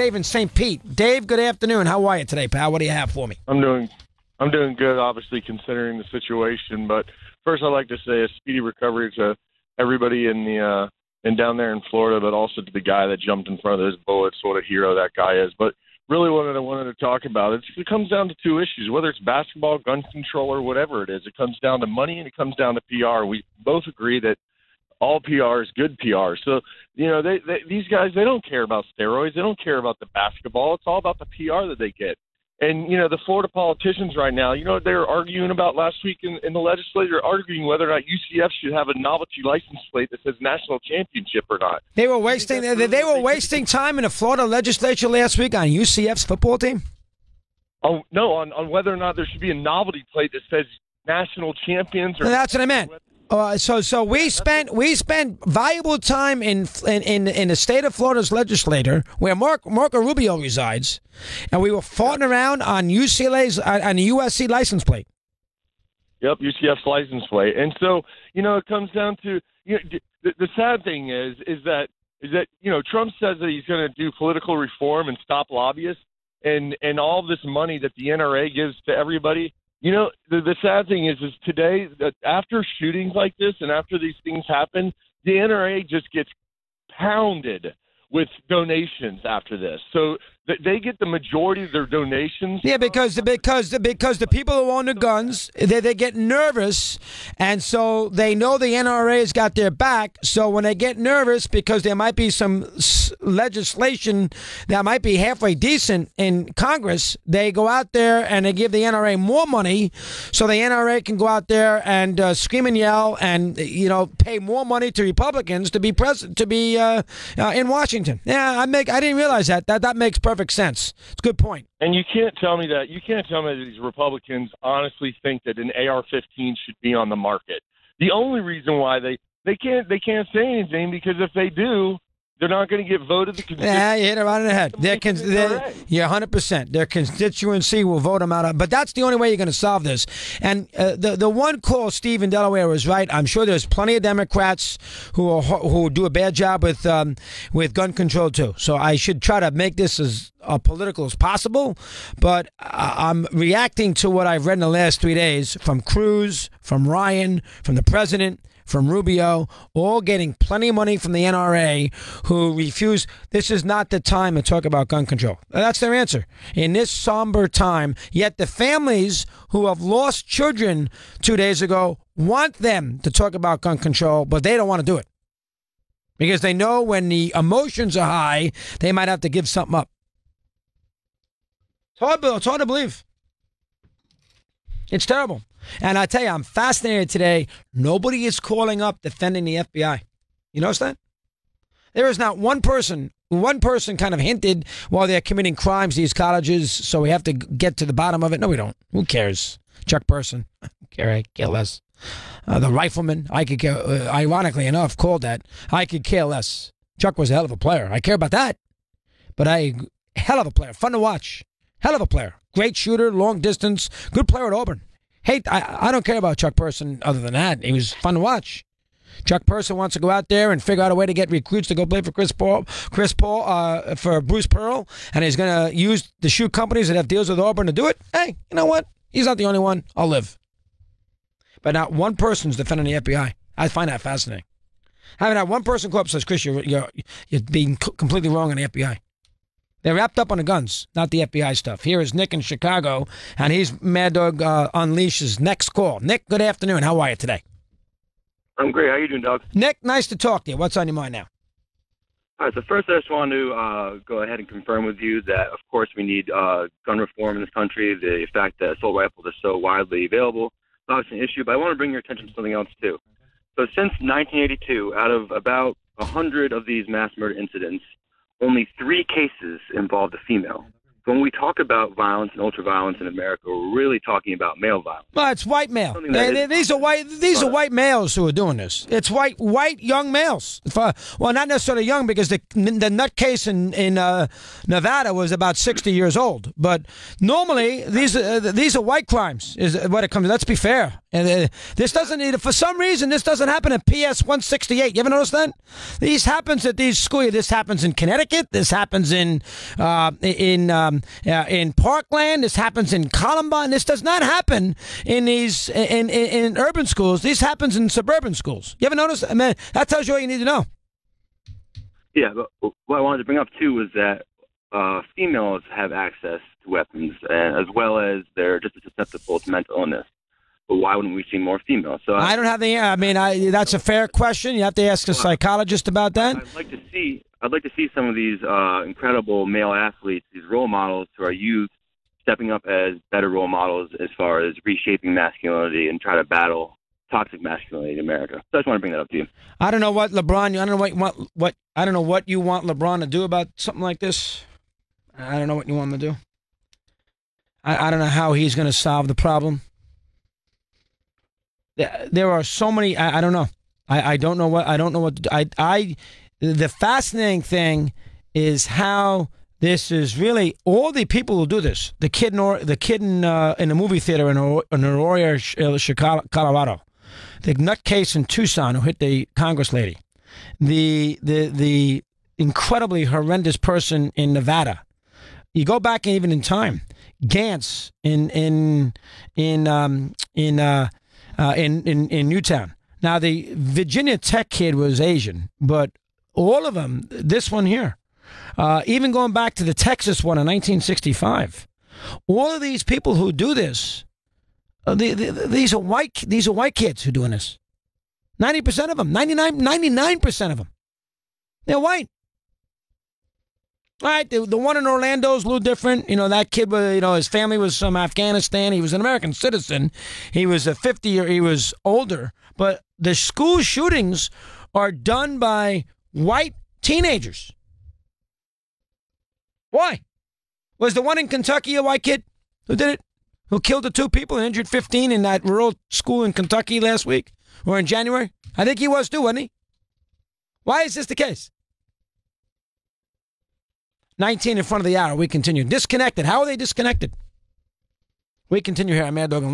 Dave in St. Pete. Dave, good afternoon. How are you today, pal? What do you have for me? I'm doing good, obviously, considering the situation. But first, I'd like to say a speedy recovery to everybody in down there in Florida, but also to the guy that jumped in front of those bullets, what a hero that guy is. But really what I wanted to talk about, it comes down to two issues, whether it's basketball, gun control, or whatever it is. It comes down to money and it comes down to PR. We both agree that all PR is good PR. So, these guys, they don't care about steroids. They don't care about the basketball. It's all about the PR that they get. And, the Florida politicians right now, what they were arguing about last week in the legislature, arguing whether or not UCF should have a novelty license plate that says national championship or not. They were wasting time in the Florida legislature last week on UCF's football team? Oh, no, on whether or not there should be a novelty plate that says national champions. That's what I meant. So we spent valuable time in the state of Florida's legislature where Marco Rubio resides, and we were farting around on UCLA's on the USC license plate. Yep, UCF's license plate, and so it comes down to the sad thing is that Trump says that he's going to do political reform and stop lobbyists, and all this money that the NRA gives to everybody. The sad thing is today, that after shootings like this and after these things happen, the NRA just gets pounded with donations after this. So they get the majority of their donations. Yeah, because the people who own the guns, they get nervous, and so they know the NRA's got their back. So when they get nervous because there might be some legislation that might be halfway decent in Congress, they go out there and they give the NRA more money, so the NRA can go out there and scream and yell and pay more money to Republicans to be in Washington. Yeah, I didn't realize that. That makes perfect sense. It's a good point. And you can't tell me that these Republicans honestly think that an AR-15 should be on the market. The only reason why they can't say anything, because if they do, they're not going to get voted. Yeah, you hit it right in the head. You're 100%. Their constituency will vote them out. But that's the only way you're going to solve this. And the one call, Steve in Delaware, was right. I'm sure there's plenty of Democrats who do a bad job with gun control too. So I should try to make this as political as possible. But I'm reacting to what I've read in the last 3 days from Cruz, from Ryan, from the president, from Rubio, all getting plenty of money from the NRA, who refuse. This is not the time to talk about gun control. That's their answer. In this somber time, yet the families who have lost children 2 days ago want them to talk about gun control, but they don't want to do it. Because they know when the emotions are high, they might have to give something up. It's hard to believe. It's terrible. And I tell you, I'm fascinated today. Nobody is calling up defending the FBI. You notice that? There is not one person kind of hinted while they're committing crimes, these colleges, so we have to get to the bottom of it. No, we don't. Who cares? Chuck Person. I care less. The rifleman, I could care, ironically enough, called that. I could care less. Chuck was a hell of a player. I care about that. But hell of a player. Fun to watch. Hell of a player. Great shooter, long distance, good player at Auburn. Hey, I don't care about Chuck Person other than that. He was fun to watch. Chuck Person wants to go out there and figure out a way to get recruits to go play for Chris Paul for Bruce Pearl, and he's going to use the shoe companies that have deals with Auburn to do it. Hey, you know what? He's not the only one. I'll live. But not one person's defending the FBI. I find that fascinating. Having that one person come up and says, Chris, you're being completely wrong on the FBI. They're wrapped up on the guns, not the FBI stuff. Here is Nick in Chicago, and he's Mad Dog Unleash's next call. Nick, good afternoon. How are you today? I'm great. How you doing, Doug? Nick, nice to talk to you. What's on your mind now? All right, so first I just want to go ahead and confirm with you that, of course, we need gun reform in this country. The fact that assault rifles are so widely available is obviously an issue, but I want to bring your attention to something else, too. So since 1982, out of about 100 of these mass murder incidents, only 3 cases involved a female. when we talk about violence and ultra-violence in America, we're really talking about male violence. Well, it's white male. These are white males who are doing this. It's white young males. Well, not necessarily young, because the nutcase in Nevada was about 60 years old. But normally these are white crimes. Is what it comes. Let's be fair. And this doesn't. For some reason, this doesn't happen at PS 168. You ever notice that? These happens at these schools. This happens in Connecticut. This happens in Parkland. This happens in Columbine. This does not happen in these in urban schools. This happens in suburban schools. You ever notice? I mean, that tells you all you need to know. Yeah, but what I wanted to bring up too was that females have access to weapons, as well as they're just as susceptible to mental illness. But why wouldn't we see more females? So I don't have the. I mean, that's a fair question. You have to ask a psychologist about that. I'd like to see some of these incredible male athletes, these role models to our youth, stepping up as better role models as far as reshaping masculinity and try to battle toxic masculinity in America. So I just want to bring that up to you. I don't know what LeBron. I don't know what I don't know what you want LeBron to do about something like this. I don't know what you want him to do. I don't know how he's going to solve the problem. There are so many. I don't know. I don't know what. I don't know what. The fascinating thing is how this is really all the people who do this. The kid in the movie theater in Aurora, Chicago, Colorado. The nutcase in Tucson who hit the Congress lady. The incredibly horrendous person in Nevada. You go back even in time. Gantz in Newtown. Now the Virginia Tech kid was Asian, but all of them. This one here, even going back to the Texas one in 1965. All of these people who do this, these are white kids who are doing this. 90% of them, 99% of them, they're white. All right, the one in Orlando is a little different. You know, that kid, his family was from Afghanistan. He was an American citizen. He was a 50 year, he was older. But the school shootings are done by white teenagers. Why? Was the one in Kentucky a white kid who did it? Who killed the 2 people and injured 15 in that rural school in Kentucky last week? Or in January? I think he was too, wasn't he? Why is this the case? 19 in front of the hour. We continue. Disconnected. How are they disconnected? We continue here on Mad Dog.